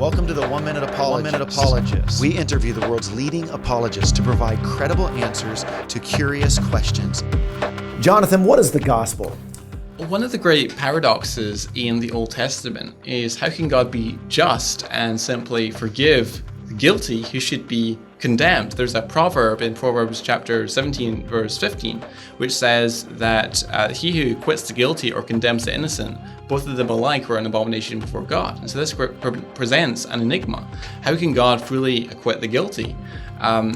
Welcome to the 1 Minute Apologist. We interview the world's leading apologists to provide credible answers to curious questions. Jonathan, what is the gospel? One of the great paradoxes in the Old Testament is how can God be just and simply forgive the guilty who should be condemned? There's a proverb in Proverbs chapter 17, verse 15, which says that he who acquits the guilty or condemns the innocent, both of them alike are an abomination before God. And so this presents an enigma. How can God fully acquit the guilty?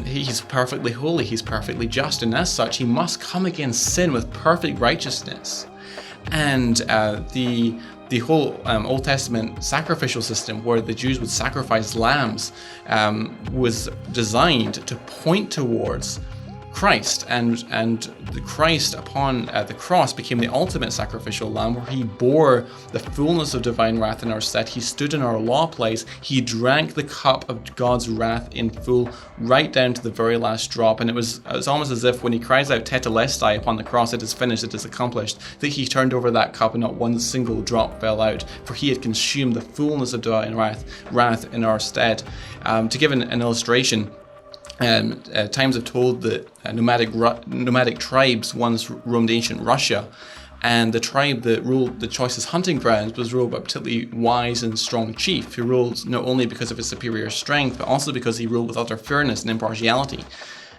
He's perfectly holy, he's perfectly just, and as such, he must come against sin with perfect righteousness. And the whole Old Testament sacrificial system, where the Jews would sacrifice lambs, was designed to point towards Christ, and the Christ upon the cross became the ultimate sacrificial lamb, where he bore the fullness of divine wrath in our stead. He stood in our law place. He drank the cup of God's wrath in full, right down to the very last drop. And it was almost as if when he cries out tetelestai upon the cross, it is finished, it is accomplished, that he turned over that cup and not one single drop fell out, for he had consumed the fullness of divine wrath in our stead. To give an illustration, times have told that nomadic tribes once roamed ancient Russia, and the tribe that ruled the choicest hunting grounds was ruled by a particularly wise and strong chief, who ruled not only because of his superior strength, but also because he ruled with utter fairness and impartiality.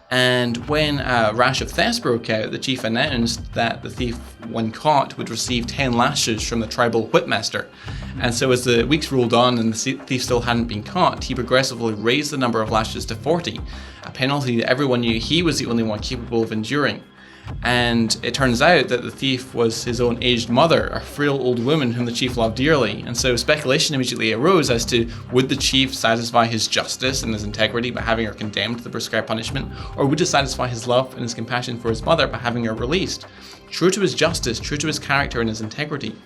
And when a rash of thefts broke out, the chief announced that the thief, when caught, would receive 10 lashes from the tribal whipmaster. And so as the weeks rolled on and the thief still hadn't been caught, he progressively raised the number of lashes to 40, a penalty that everyone knew he was the only one capable of enduring. And it turns out that the thief was his own aged mother, a frail old woman whom the chief loved dearly. And so speculation immediately arose as to, would the chief satisfy his justice and his integrity by having her condemned to the prescribed punishment, or would it satisfy his love and his compassion for his mother by having her released? True to his justice, true to his character and his integrity,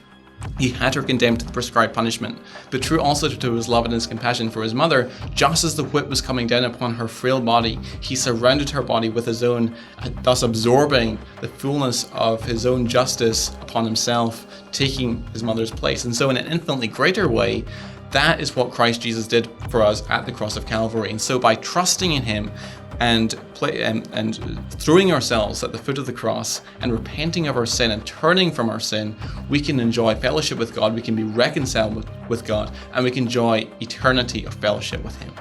he had her condemned to the prescribed punishment, but true also to his love and his compassion for his mother, just as the whip was coming down upon her frail body, he surrounded her body with his own, thus absorbing the fullness of his own justice upon himself, taking his mother's place. And so in an infinitely greater way, that is what Christ Jesus did for us at the cross of Calvary. And so by trusting in him and throwing ourselves at the foot of the cross and repenting of our sin and turning from our sin, we can enjoy fellowship with God, we can be reconciled with God, and we can enjoy eternity of fellowship with him.